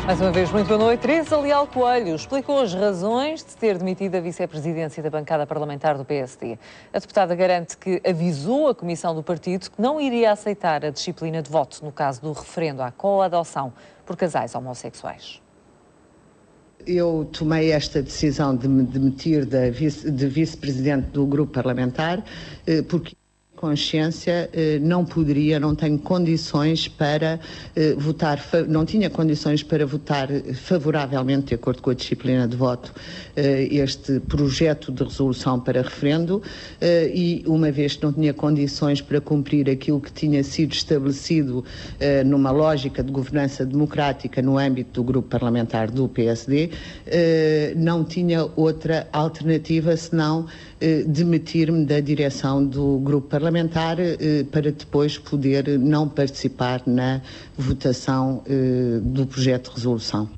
Mais uma vez, muito boa noite. Teresa Leal Coelho explicou as razões de ter demitido a vice-presidência da bancada parlamentar do PSD. A deputada garante que avisou a comissão do partido que não iria aceitar a disciplina de voto no caso do referendo à coadoção por casais homossexuais. Eu tomei esta decisão de me demitir de vice-presidente do grupo parlamentar porque consciência não tenho condições para votar, não tinha condições para votar favoravelmente, de acordo com a disciplina de voto, este projeto de resolução para referendo, e uma vez que não tinha condições para cumprir aquilo que tinha sido estabelecido numa lógica de governança democrática no âmbito do grupo parlamentar do PSD, não tinha outra alternativa senão demitir-me da direção do grupo parlamentar para depois poder não participar na votação do projeto de resolução.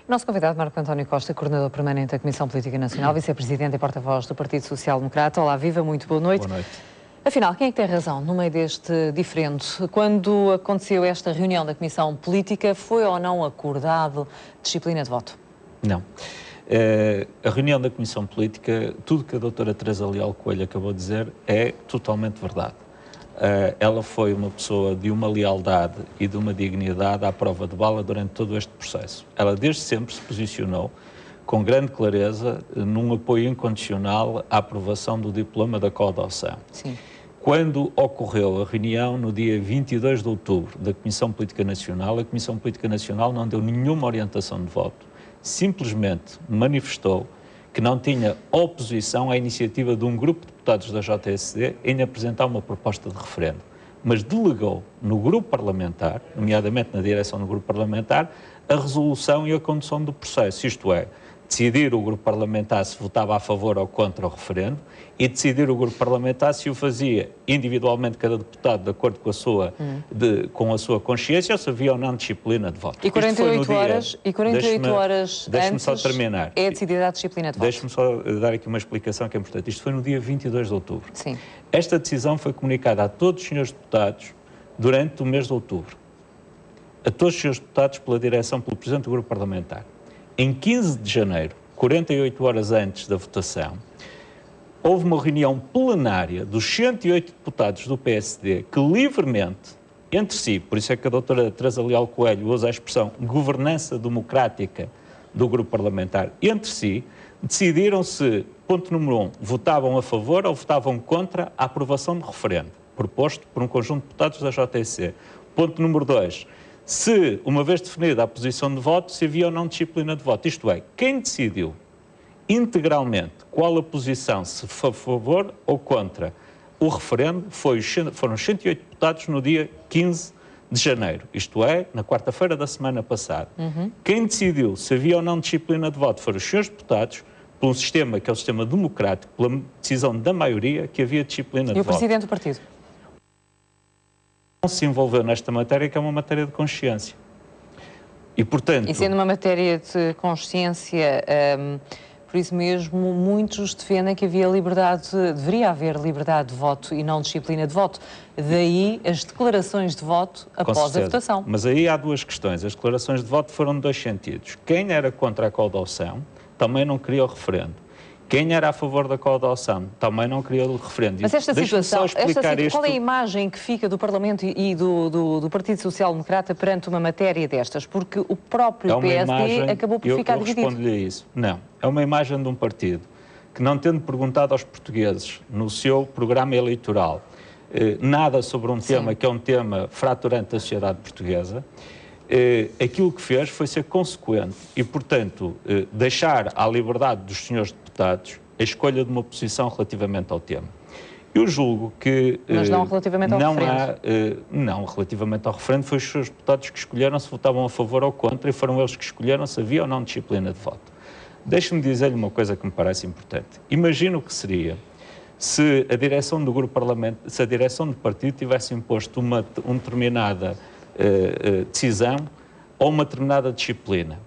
Nosso convidado, Marco António Costa, coordenador permanente da Comissão Política Nacional, vice-presidente e porta-voz do Partido Social Democrata. Olá, viva, muito boa noite. Boa noite. Afinal, quem é que tem razão no meio deste diferendo? Quando aconteceu esta reunião da Comissão Política, foi ou não acordado disciplina de voto? Não. A reunião da Comissão Política, tudo que a doutora Teresa Leal Coelho acabou de dizer é totalmente verdade. Ela foi uma pessoa de uma lealdade e de uma dignidade à prova de bala durante todo este processo. Ela desde sempre se posicionou com grande clareza num apoio incondicional à aprovação do diploma da coadoção. Sim. Quando ocorreu a reunião no dia 22 de outubro da Comissão Política Nacional, a Comissão Política Nacional não deu nenhuma orientação de voto, simplesmente manifestou que não tinha oposição à iniciativa de um grupo de deputados da JSD em apresentar uma proposta de referendo, mas delegou no grupo parlamentar, nomeadamente na direção do grupo parlamentar, a resolução e a condução do processo, isto é, decidir o grupo parlamentar se votava a favor ou contra o referendo e decidir o grupo parlamentar se o fazia individualmente cada deputado de acordo com a sua consciência ou se havia ou não disciplina de voto. E 48 horas deixe-me só antes terminar. É decidida a disciplina de voto. Deixe-me só dar aqui uma explicação que é importante. Isto foi no dia 22 de outubro. Sim. Esta decisão foi comunicada a todos os senhores deputados durante o mês de outubro. A todos os senhores deputados pela direção, pelo Presidente do Grupo Parlamentar. Em 15 de janeiro, 48 horas antes da votação, houve uma reunião plenária dos 108 deputados do PSD que livremente, entre si, por isso é que a doutora Teresa Leal Coelho usa a expressão governança democrática do grupo parlamentar, entre si, decidiram se, ponto número 1, votavam a favor ou votavam contra a aprovação do referendo, proposto por um conjunto de deputados da JSC. Ponto número 2, se, uma vez definida a posição de voto, se havia ou não disciplina de voto. Isto é, quem decidiu integralmente qual a posição, se for a favor ou contra o referendo, foram 108 deputados no dia 15 de janeiro, isto é, na quarta-feira da semana passada. Quem decidiu se havia ou não disciplina de voto foram os senhores deputados, por um sistema que é o sistema democrático, pela decisão da maioria que havia disciplina de voto. E o Presidente do Partido? Não se envolveu nesta matéria, que é uma matéria de consciência. E, portanto... E sendo uma matéria de consciência, por isso mesmo, muitos defendem que deveria haver liberdade de voto e não disciplina de voto. Daí as declarações de voto após a votação. Mas aí há duas questões. As declarações de voto foram de dois sentidos. Quem era contra a coadoção também não queria o referendo. Quem era a favor da coadoção também não queria o referendo. Mas esta situação, qual é a imagem que fica do Parlamento e do Partido Social Democrata perante uma matéria destas? Porque o próprio PSD acabou por ficar dividido. Eu respondo-lhe a isso. Não. É uma imagem de um partido que, não tendo perguntado aos portugueses no seu programa eleitoral nada sobre um tema que é um tema fraturante da sociedade portuguesa, aquilo que fez foi ser consequente e, portanto, deixar à liberdade dos senhores deputados a escolha de uma posição relativamente ao tema. Eu julgo que... Mas não relativamente ao referendo? Não, relativamente ao referendo, foi os senhores deputados que escolheram se votavam a favor ou contra e foram eles que escolheram se havia ou não disciplina de voto. Deixe-me dizer-lhe uma coisa que me parece importante. Imagino o que seria se a direção do grupo parlamentar, se a direção do partido tivesse imposto uma determinada decisão ou uma determinada disciplina.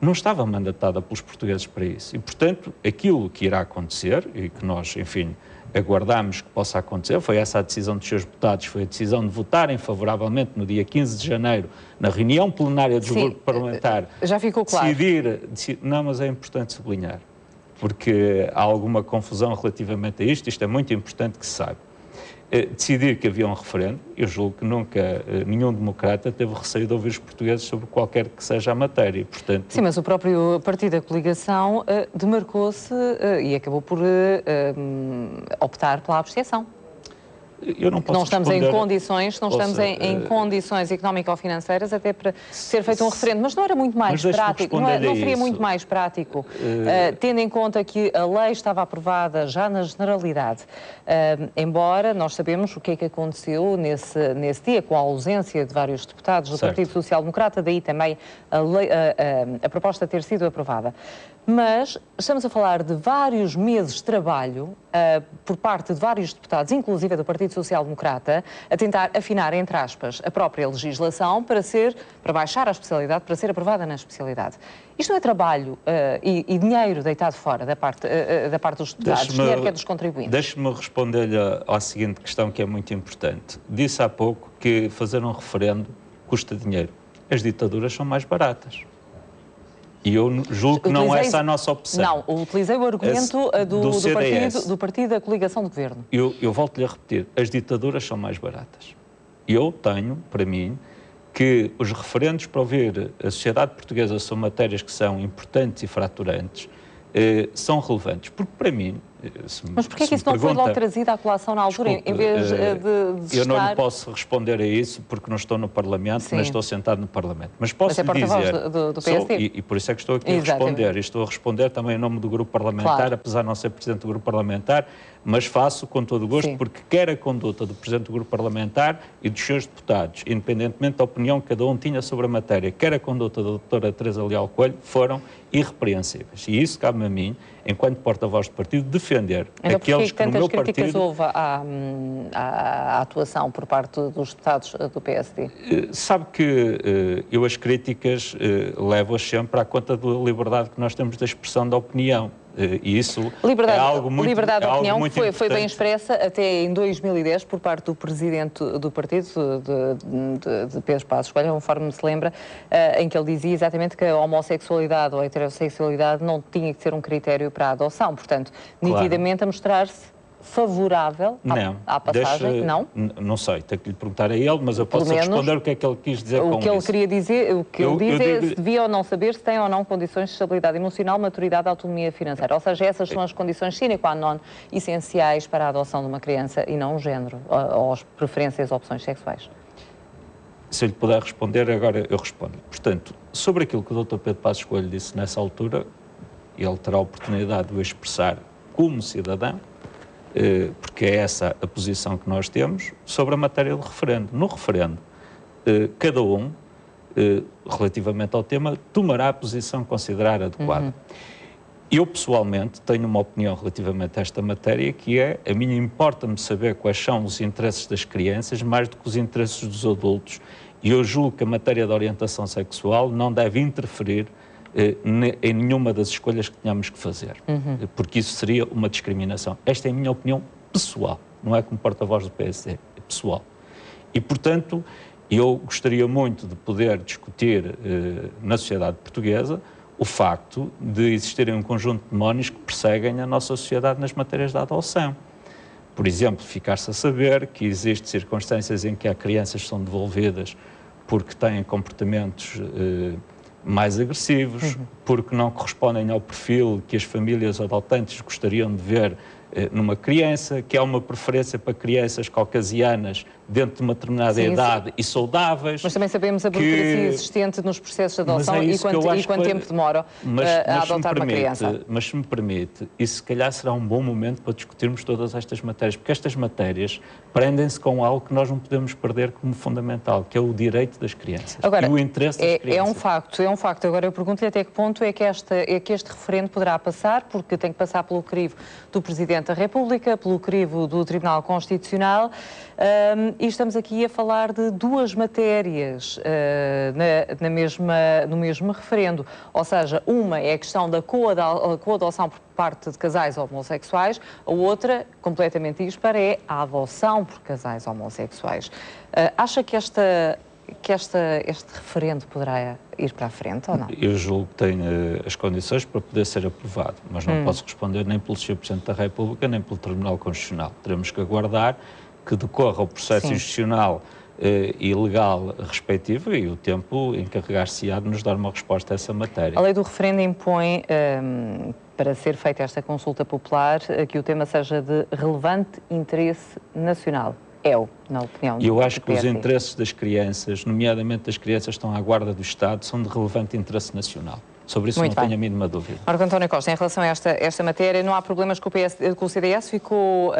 Não estava mandatada pelos portugueses para isso. E, portanto, aquilo que irá acontecer, e que nós, enfim, aguardamos que possa acontecer, foi essa a decisão dos seus deputados, foi a decisão de votarem favoravelmente no dia 15 de janeiro, na reunião plenária do grupo parlamentar. Já ficou claro. Não, mas é importante sublinhar, porque há alguma confusão relativamente a isto é muito importante que se saiba. Decidir que havia um referendo, eu julgo que nunca nenhum democrata teve receio de ouvir os portugueses sobre qualquer que seja a matéria. Portanto, sim, mas o próprio Partido da Coligação demarcou-se e acabou por optar pela abstenção. Eu não posso não estamos responder... em condições, não estamos em condições económico-financeiras até para ser feito um referendo, mas não era muito mais prático, não seria muito mais prático, tendo em conta que a lei estava aprovada já na generalidade, embora nós sabemos o que é que aconteceu nesse dia, com a ausência de vários deputados do Partido Social Democrata, daí também a proposta ter sido aprovada. Mas estamos a falar de vários meses de trabalho por parte de vários deputados, inclusive do Partido Social Democrata, a tentar afinar, entre aspas, a própria legislação para baixar a especialidade, para ser aprovada na especialidade. Isto não é trabalho e dinheiro deitado fora da parte dos deputados, dinheiro que é dos contribuintes. Deixe-me responder-lhe à seguinte questão que é muito importante. Disse há pouco que fazer um referendo custa dinheiro. As ditaduras são mais baratas. E eu julgo que não é essa a nossa opção. Não, utilizei o argumento do partido da coligação de governo. Eu volto-lhe a repetir, as ditaduras são mais baratas. Eu tenho, para mim, que os referendos para ouvir a sociedade portuguesa sobre matérias que são importantes e fraturantes são relevantes. Porque, para mim... Mas porquê que isso não foi logo trazido à colação na altura, em vez de eu não lhe posso responder a isso porque não estou no Parlamento, nem estou sentado no Parlamento. Mas posso lhe dizer... do PSD. E por isso é que estou aqui a responder. E estou a responder também em nome do Grupo Parlamentar, apesar de não ser Presidente do Grupo Parlamentar, mas faço com todo o gosto, porque quer a conduta do Presidente do Grupo Parlamentar e dos seus deputados, independentemente da opinião que cada um tinha sobre a matéria, quer a conduta da doutora Teresa Leal Coelho, foram irrepreensíveis. E isso cabe-me a mim, enquanto porta-voz do partido, defender aqueles que no meu partido... críticas houve à atuação por parte dos deputados do PSD? Sabe que eu as críticas levo-as sempre à conta da liberdade que nós temos da expressão da opinião. E isso é algo muito liberdade de opinião que foi bem expressa até em 2010 por parte do presidente do partido, de Pedro Passos Coelho, conforme se lembra, em que ele dizia exatamente que a homossexualidade ou a heterossexualidade não tinha que ser um critério para a adoção. Portanto, nitidamente a mostrar-se favorável à passagem, não sei, tenho que lhe perguntar a ele, mas eu posso responder o que é que ele quis dizer com isso. O que ele queria dizer, o que ele diz é se devia ou não saber se tem ou não condições de estabilidade emocional, maturidade e autonomia financeira. Ou seja, essas são as condições sine qua non essenciais para a adoção de uma criança e não o género, ou as preferências ou opções sexuais. Se eu lhe puder responder, agora eu respondo. Portanto, sobre aquilo que o Dr. Pedro Passos Coelho disse nessa altura, ele terá a oportunidade de o expressar como cidadão, porque é essa a posição que nós temos sobre a matéria do referendo. No referendo, cada um, relativamente ao tema, tomará a posição que considerar adequada. Eu, pessoalmente, tenho uma opinião relativamente a esta matéria, que é, a mim importa-me saber quais são os interesses das crianças, mais do que os interesses dos adultos, e eu julgo que a matéria da orientação sexual não deve interferir em nenhuma das escolhas que tenhamos que fazer, porque isso seria uma discriminação. Esta é a minha opinião pessoal, não é como porta-voz do PSD, é pessoal. E, portanto, eu gostaria muito de poder discutir na sociedade portuguesa o facto de existirem um conjunto de demónios que perseguem a nossa sociedade nas matérias da adoção. Por exemplo, ficar-se a saber que existem circunstâncias em que há crianças que são devolvidas porque têm comportamentos mais agressivos, porque não correspondem ao perfil que as famílias adotantes gostariam de ver numa criança, que há uma preferência para crianças caucasianas dentro de uma determinada idade e saudáveis. Mas também sabemos a burocracia existente nos processos de adoção e quanto tempo demora a adotar uma criança. Mas se me permite, isso se calhar será um bom momento para discutirmos todas estas matérias, porque estas matérias prendem-se com algo que nós não podemos perder como fundamental, que é o direito das crianças. Agora, e o interesse das crianças. É um facto. Agora eu pergunto-lhe até que ponto é que este referendo poderá passar, porque tem que passar pelo crivo do Presidente Presidente da República, pelo crivo do Tribunal Constitucional, e estamos aqui a falar de duas matérias no mesmo referendo. Ou seja, uma é a questão da coadoção por parte de casais homossexuais, a outra, completamente dispara, é a adoção por casais homossexuais. Acha que este referendo poderá ir para a frente ou não? Eu julgo que tem as condições para poder ser aprovado, mas não posso responder nem pelo Sr. Presidente da República, nem pelo Tribunal Constitucional. Teremos que aguardar que decorra o processo institucional e legal respectivo e o tempo encarregar-se-á de nos dar uma resposta a essa matéria. A lei do referendo impõe, para ser feita esta consulta popular, que o tema seja de relevante interesse nacional. Na opinião do Eu acho que PSD. os interesses das crianças, nomeadamente das crianças que estão à guarda do Estado, são de relevante interesse nacional. Sobre isso não tenho a mínima dúvida. Marco António Costa, em relação a esta matéria, não há problemas com o CDS? Ficou...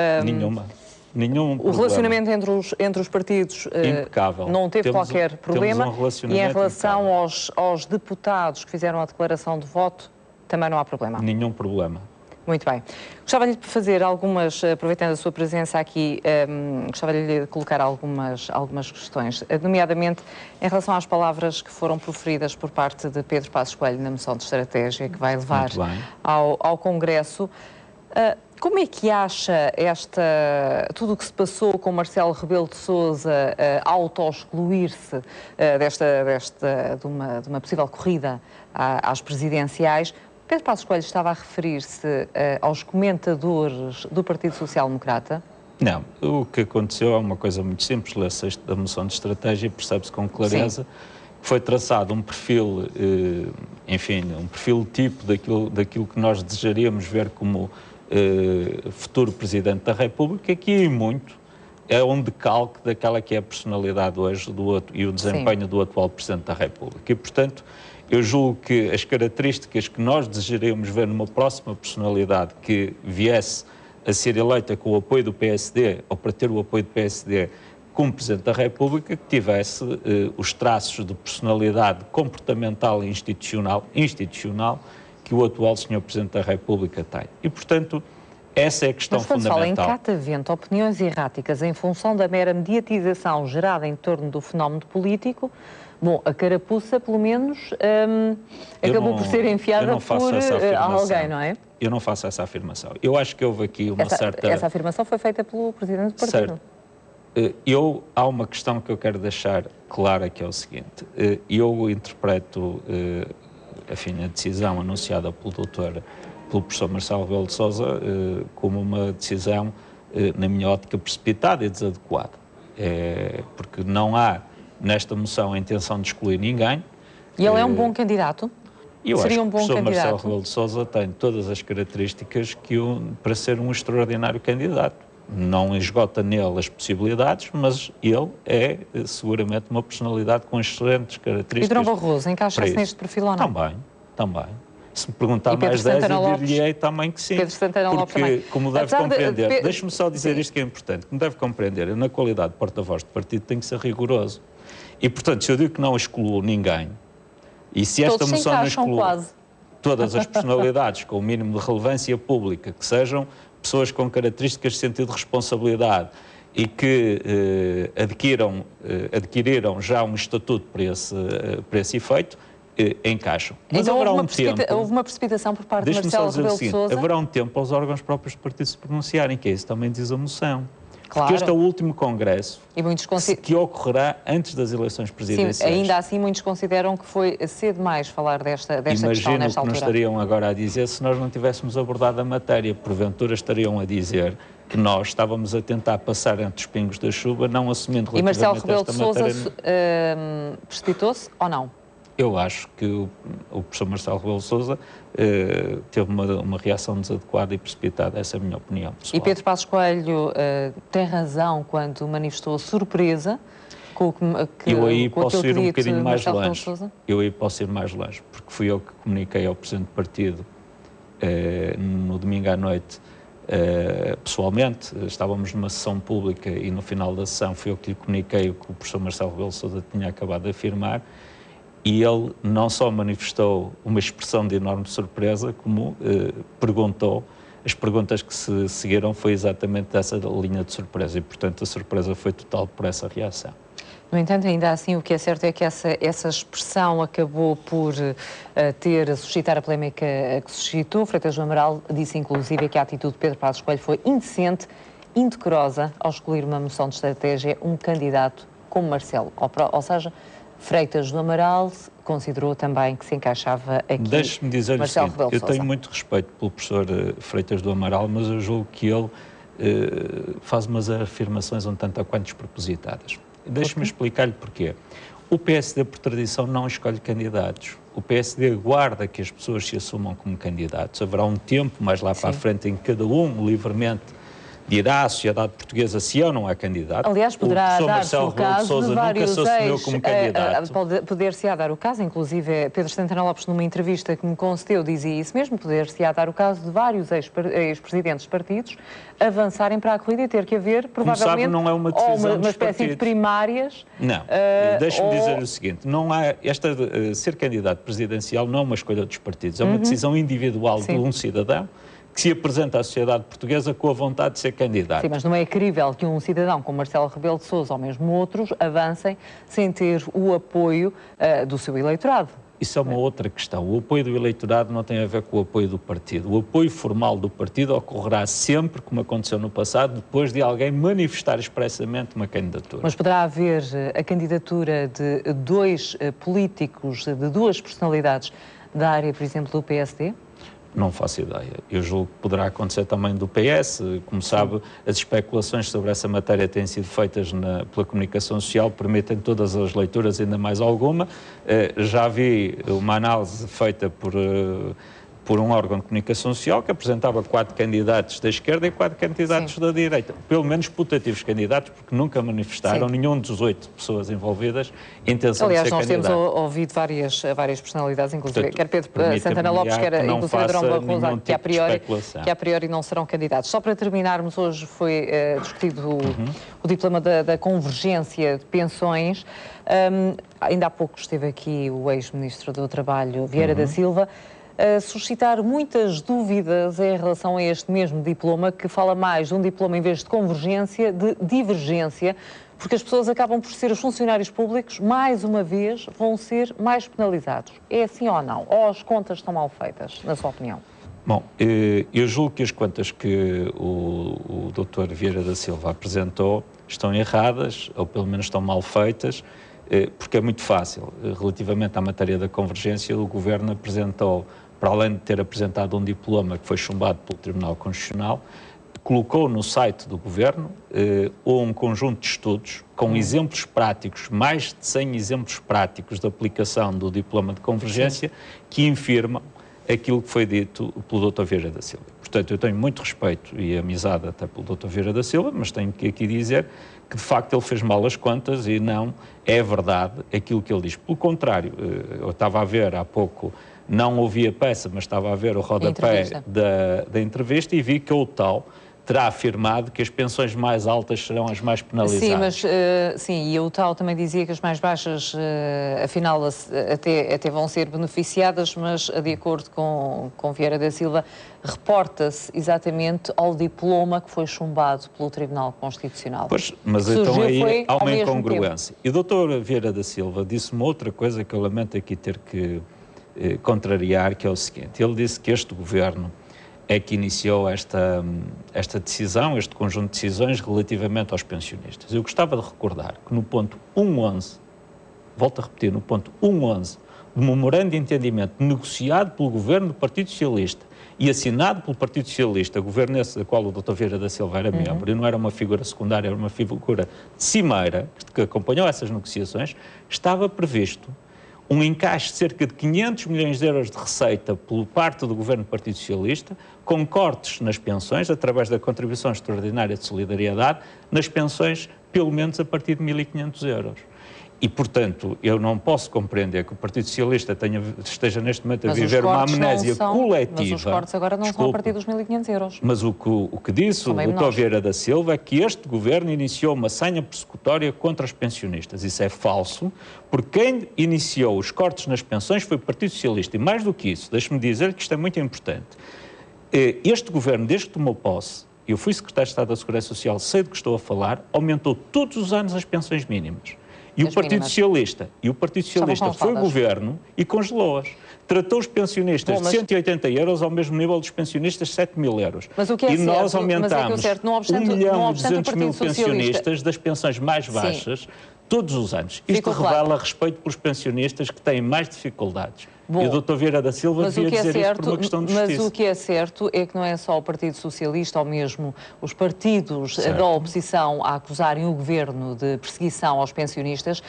Nenhum o relacionamento entre os partidos impecável. Não teve qualquer problema. E em relação aos deputados que fizeram a declaração de voto, também não há problema? Nenhum problema. Muito bem. Gostava-lhe de fazer aproveitando a sua presença aqui, gostava-lhe de colocar algumas questões, nomeadamente em relação às palavras que foram proferidas por parte de Pedro Passos Coelho na moção de estratégia que vai levar ao Congresso. Como é que acha tudo o que se passou com Marcelo Rebelo de Sousa auto-excluir-se de uma possível corrida às presidenciais? Pedro Passos Coelho estava a referir-se aos comentadores do Partido Social Democrata? Não, o que aconteceu é uma coisa muito simples, lê-se a moção de estratégia e percebe-se com clareza que foi traçado um perfil, um perfil tipo daquilo que nós desejaríamos ver como futuro Presidente da República, que em muito é um decalque daquela que é a personalidade hoje e o desempenho do atual Presidente da República. E, portanto, eu julgo que as características que nós desejaríamos ver numa próxima personalidade que viesse a ser eleita com o apoio do PSD, ou para ter o apoio do PSD como Presidente da República, que tivesse os traços de personalidade comportamental e institucional que o atual Sr. Presidente da República tem. E, portanto, essa é a questão fundamental. Mas quando fala em catavento, opiniões erráticas em função da mera mediatização gerada em torno do fenómeno político, bom, a carapuça, pelo menos, acabou por ser enfiada por alguém, não é? Eu não faço essa afirmação. Eu acho que houve aqui uma certa... Essa afirmação foi feita pelo Presidente do Partido. Certo. Há uma questão que eu quero deixar clara, que é o seguinte. Eu interpreto, a decisão anunciada pelo professor Marcelo Rebelo de Sousa como uma decisão, na minha ótica, precipitada e desadequada. Porque não há nesta moção a intenção de excluir ninguém. E ele é um bom candidato? Seria um bom candidato? O professor Marcelo Rebelo de Sousa tem todas as características para ser um extraordinário candidato. Não esgota nele as possibilidades, mas ele é seguramente uma personalidade com excelentes características. E Durão Barroso encaixa-se neste perfil ou não? Também. Se me perguntar mais 10, eu diria também que sim. Pedro Santana Lopes também. Como deve compreender, deixe-me só dizer isto que é importante, como deve compreender, eu na qualidade de porta-voz do partido tenho que ser rigoroso. E, portanto, se eu digo que não excluo ninguém, e se esta moção não exclui todas as personalidades com o mínimo de relevância pública, que sejam pessoas com características de sentido de responsabilidade e que adquiriram já um estatuto para esse efeito, encaixam. Mas então houve uma precipitação por parte de Marcelo Rebelo de Sousa? Haverá um tempo aos órgãos próprios do partido se pronunciarem, que é isso também diz a moção. Claro. Porque este é o último congresso que ocorrerá antes das eleições presidenciais. Sim, ainda assim muitos consideram que foi cedo demais falar desta questão nesta altura. Imagino que nos estariam agora a dizer se nós não tivéssemos abordado a matéria. Porventura estariam a dizer que nós estávamos a tentar passar entre os pingos da chuva, não assumindo relativamente esta matéria. E Marcelo Rebelo de Sousa precipitou-se ou não? Eu acho que o professor Marcelo Rebelo de Sousa teve uma reação desadequada e precipitada, essa é a minha opinião pessoal. E Pedro Passos Coelho tem razão quando manifestou surpresa com eu aí posso ir um bocadinho mais longe. Eu aí posso ir mais longe, porque fui eu que comuniquei ao Presidente do Partido no domingo à noite, pessoalmente, estávamos numa sessão pública e no final da sessão fui eu que lhe comuniquei o que o professor Marcelo Rebelo de Sousa tinha acabado de afirmar. E ele não só manifestou uma expressão de enorme surpresa, como perguntou as perguntas que se seguiram foi exatamente dessa linha de surpresa e, portanto, a surpresa foi total por essa reação. No entanto, ainda assim, o que é certo é que essa expressão acabou por suscitar a polémica que suscitou. Freitas do Amaral disse, inclusive, que a atitude de Pedro Passos Coelho foi indecente, indecorosa, ao escolher uma moção de estratégia um candidato como Marcelo. Ou seja, Freitas do Amaral considerou também que se encaixava aqui. Deixe-me dizer o seguinte, eu tenho muito respeito pelo professor Freitas do Amaral, mas eu julgo que ele faz umas afirmações um tanto a quanto despropositadas. Deixe-me explicar-lhe porquê. O PSD, por tradição, não escolhe candidatos. O PSD aguarda que as pessoas se assumam como candidatos. Haverá um tempo mais lá para a frente em que cada um livremente dirá à sociedade portuguesa se ou não é candidato. Aliás, poderá dar-se o caso de vários poder-se-á dar o caso, inclusive Pedro Santana Lopes, numa entrevista que me concedeu, dizia isso mesmo, poder-se-á dar o caso de vários ex-presidentes de partidos avançarem para a corrida e ter que haver, provavelmente, sabe, não é uma decisão uma espécie de primárias. Não, deixe-me dizer o seguinte, não há, ser candidato presidencial não é uma escolha dos partidos, é uma decisão individual de um cidadão que se apresenta à sociedade portuguesa com a vontade de ser candidato. Sim, mas não é crível que um cidadão como Marcelo Rebelo de Sousa ou mesmo outros avancem sem ter o apoio do seu eleitorado. Isso é uma outra questão. O apoio do eleitorado não tem a ver com o apoio do partido. O apoio formal do partido ocorrerá sempre, como aconteceu no passado, depois de alguém manifestar expressamente uma candidatura. Mas poderá haver a candidatura de dois políticos, de duas personalidades da área, por exemplo, do PSD? Não faço ideia. Eu julgo que poderá acontecer também do PS. Como sabe, as especulações sobre essa matéria têm sido feitas pela comunicação social, permitem todas as leituras, ainda mais alguma. Já vi uma análise feita por um órgão de comunicação social que apresentava 4 candidatos da esquerda e 4 candidatos da direita. Pelo menos putativos candidatos, porque nunca manifestaram, nenhum dos 8 pessoas envolvidas, intenção de ser candidato. Aliás, nós temos ouvido várias personalidades, inclusive, quer Pedro Santana Lopes, quer inclusive Adrão Barroso, que a priori não serão candidatos. Só para terminarmos, hoje foi discutido o diploma da convergência de pensões. Ainda há pouco esteve aqui o ex-ministro do Trabalho, Vieira da Silva, a suscitar muitas dúvidas em relação a este mesmo diploma, que fala mais de um diploma, em vez de convergência, de divergência, porque as pessoas acabam por ser os funcionários públicos, mais uma vez, vão ser mais penalizados. É assim ou não? Ou as contas estão mal feitas, na sua opinião? Bom, eu julgo que as contas que o Dr. Vieira da Silva apresentou estão erradas, ou pelo menos estão mal feitas, porque é muito fácil. Relativamente à matéria da convergência, o Governo apresentou, para além de ter apresentado um diploma que foi chumbado pelo Tribunal Constitucional, colocou no site do Governo um conjunto de estudos com exemplos práticos, mais de 100 exemplos práticos de aplicação do diploma de convergência, que afirmam aquilo que foi dito pelo Dr. Vieira da Silva. Portanto, eu tenho muito respeito e amizade até pelo Dr. Vieira da Silva, mas tenho que aqui dizer que, de facto, ele fez mal as contas e não é verdade aquilo que ele diz. Pelo contrário, eu estava a ver há pouco, não ouvi a peça, mas estava a ver o rodapé da entrevista e vi que o tal terá afirmado que as pensões mais altas serão as mais penalizadas. Sim, mas e o tal também dizia que as mais baixas, afinal, até vão ser beneficiadas, mas de acordo com Vieira da Silva, reporta-se exatamente ao diploma que foi chumbado pelo Tribunal Constitucional. Pois, mas então aí há uma incongruência. E o Dr. Vieira da Silva disse-me outra coisa que eu lamento aqui ter que contrariar, que é o seguinte: ele disse que este governo é que iniciou esta decisão, este conjunto de decisões relativamente aos pensionistas. Eu gostava de recordar que no ponto 1.11, volto a repetir, no ponto 1.11 do memorando de entendimento negociado pelo Governo do Partido Socialista e assinado pelo Partido Socialista, governo esse da qual o Dr. Vieira da Silva era membro, e não era uma figura secundária, era uma figura cimeira, que acompanhou essas negociações, estava previsto um encaixe de cerca de 500 milhões de euros de receita por parte do Governo do Partido Socialista, com cortes nas pensões, através da contribuição extraordinária de solidariedade, nas pensões, pelo menos a partir de 1.500 euros. E, portanto, eu não posso compreender que o Partido Socialista esteja neste momento a viver uma amnésia coletiva. Mas os cortes agora não são a partir dos 1.500 euros. Mas o que disse o Dr. Vieira da Silva é que este governo iniciou uma sanha persecutória contra os pensionistas. Isso é falso, porque quem iniciou os cortes nas pensões foi o Partido Socialista. E mais do que isso, deixe-me dizer que isto é muito importante. Este governo, desde que tomou posse, eu fui secretário de Estado da Segurança Social, sei do que estou a falar, aumentou todos os anos as pensões mínimas. E o Partido Socialista foi o governo e congelou-as. Tratou os pensionistas de 180 euros ao mesmo nível dos pensionistas de 7 mil euros. Mas o que é e nós certo, aumentámos 1 milhão e 200 mil pensionistas das pensões mais baixas todos os anos. Isto revela respeito pelos pensionistas que têm mais dificuldades. Bom, e o Dr. Vieira da Silva devia dizer isso por uma questão de justiça. Mas o que é certo é que não é só o Partido Socialista ou mesmo os partidos da oposição a acusarem o governo de perseguição aos pensionistas.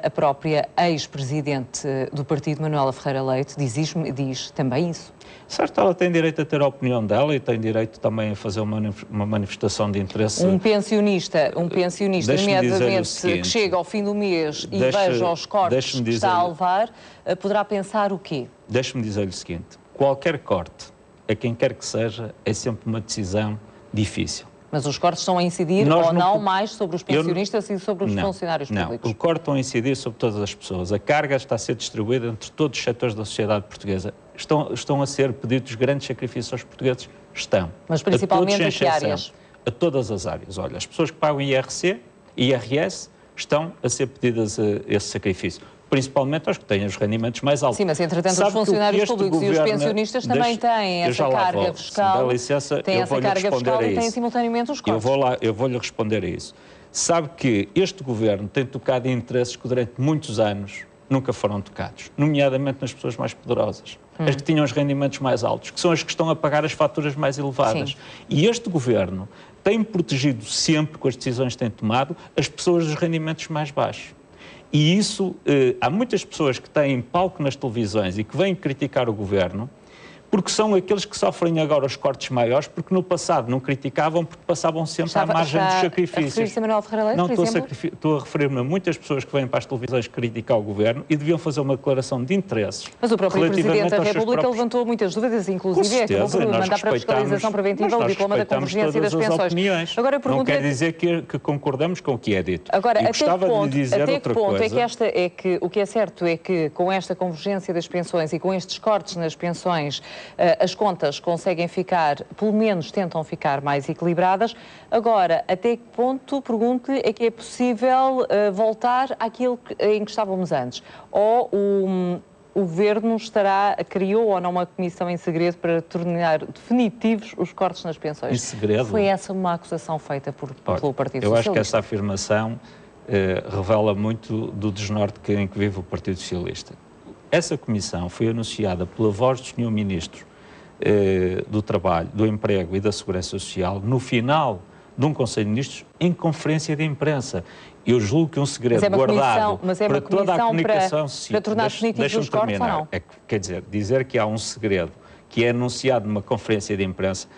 A própria ex-presidente do partido, Manuela Ferreira Leite, diz também isso. Certo, ela tem direito a ter a opinião dela e tem direito também a fazer uma manifestação de interesse. Um pensionista nomeadamente, que chega ao fim do mês e veja os cortes que está a levar, poderá pensar o quê? Deixe-me dizer-lhe o seguinte, qualquer corte, a quem quer que seja, é sempre uma decisão difícil. Mas os cortes estão a incidir ou não mais sobre os pensionistas e sobre os funcionários públicos? Não, o corte estão a incidir sobre todas as pessoas. A carga está a ser distribuída entre todos os setores da sociedade portuguesa. Estão a ser pedidos grandes sacrifícios aos portugueses? Estão. Mas principalmente a que áreas? A todas as áreas. Olha, as pessoas que pagam IRS estão a ser pedidas esse sacrifício. Principalmente aos que têm os rendimentos mais altos. Sim, mas entretanto os funcionários públicos e os pensionistas também têm essa carga fiscal. Dá licença, têm essa carga fiscal e têm simultaneamente os cortes. Eu vou-lhe responder a isso. Sabe que este governo tem tocado em interesses que durante muitos anos nunca foram tocados, nomeadamente nas pessoas mais poderosas, as que tinham os rendimentos mais altos, que são as que estão a pagar as faturas mais elevadas. Sim. E este governo tem protegido sempre, com as decisões que tem tomado, as pessoas dos rendimentos mais baixos. E isso, há muitas pessoas que têm palco nas televisões e que vêm criticar o governo, porque são aqueles que sofrem agora os cortes maiores, porque no passado não criticavam, porque passavam sempre à margem dos sacrifícios. A referir-se a Manuel Ferreira Leite, por exemplo? Estou a referir-me a muitas pessoas que vêm para as televisões criticar o governo e deviam fazer uma declaração de interesses. Mas o próprio Presidente da República levantou muitas dúvidas, inclusive acabou por mandar para a fiscalização preventiva o diploma da convergência das pensões. Agora, não quer dizer que concordamos com o que é dito. Agora, até que ponto é que o que é certo é que com esta convergência das pensões e com estes cortes nas pensões, as contas conseguem ficar, pelo menos tentam ficar mais equilibradas. Agora, até que ponto, pergunto-lhe, é que é possível voltar àquilo em que estávamos antes? Ou o Governo criou ou não uma comissão em segredo para tornar definitivos os cortes nas pensões? Em segredo? Foi essa uma acusação feita pelo Partido Socialista? Eu acho que essa afirmação revela muito do desnorte em que vive o Partido Socialista. Essa comissão foi anunciada pela voz do Sr. Ministro do Trabalho, do Emprego e da Segurança Social no final de um Conselho de Ministros em conferência de imprensa. Eu julgo que um segredo guardado para toda a comunicação... para tornar definitivos os cortes ou não? Quer dizer que há um segredo que é anunciado numa conferência de imprensa.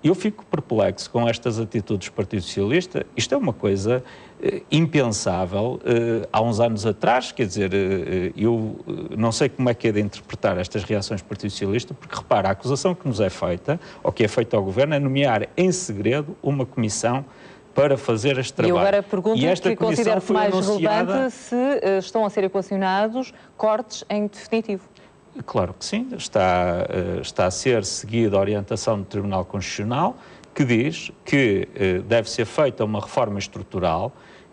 Eu fico perplexo com estas atitudes do Partido Socialista. Isto é uma coisa impensável há uns anos atrás, quer dizer, eu não sei como é que é de interpretar estas reações do Partido Socialista, porque repara, a acusação que nos é feita, ou que é feita ao Governo, é nomear em segredo uma comissão para fazer este trabalho. E eu agora pergunto-lhe que considero mais relevante se estão a ser equacionados cortes em definitivo. Claro que sim, está a ser seguida a orientação do Tribunal Constitucional, que diz que deve ser feita uma reforma estrutural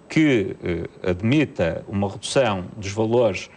que admita uma redução dos valores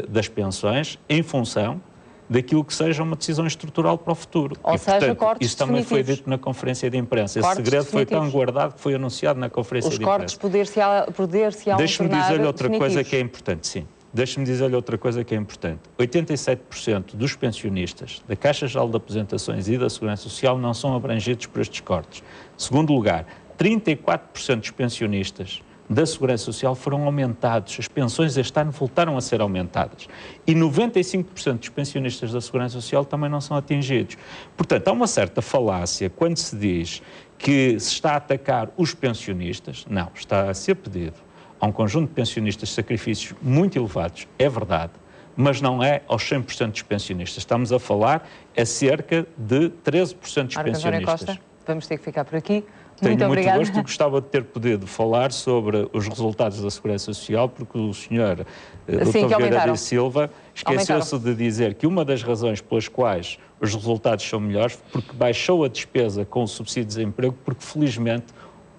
das pensões em função daquilo que seja uma decisão estrutural para o futuro. Ou seja, cortes isso também foi dito na conferência de imprensa. Esse segredo foi tão guardado que foi anunciado na conferência de imprensa. Os cortes poder-se-ão Deixe-me dizer-lhe outra coisa que é importante, sim. Deixe-me dizer-lhe outra coisa que é importante. 87% dos pensionistas da Caixa Geral de Aposentações e da Segurança Social não são abrangidos por estes cortes. Segundo lugar, 34% dos pensionistas da Segurança Social foram aumentados. As pensões este ano voltaram a ser aumentadas. E 95% dos pensionistas da Segurança Social também não são atingidos. Portanto, há uma certa falácia quando se diz que se está a atacar os pensionistas. Não, está a ser pedido a um conjunto de pensionistas sacrifícios muito elevados, é verdade, mas não é aos 100% dos pensionistas. Estamos a falar a cerca de 13% dos pensionistas. Costa, vamos ter que ficar por aqui. Tenho muito obrigada. gosto e gostava de ter podido falar sobre os resultados da Segurança Social, porque o senhor Dr. Vieira da Silva esqueceu-se de dizer que uma das razões pelas quais os resultados são melhores, porque baixou a despesa com o subsídio de desemprego, porque felizmente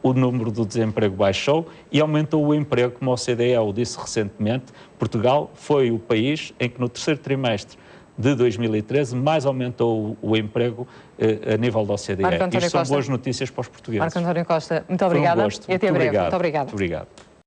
o número do desemprego baixou e aumentou o emprego, como a OCDE o disse recentemente. Portugal foi o país em que no terceiro trimestre de 2013 mais aumentou o emprego a nível da OCDE. Isto são boas notícias para os portugueses. Marco António Costa, muito obrigada. Foi um gosto. E até breve. Obrigado. Muito obrigada. Muito obrigado.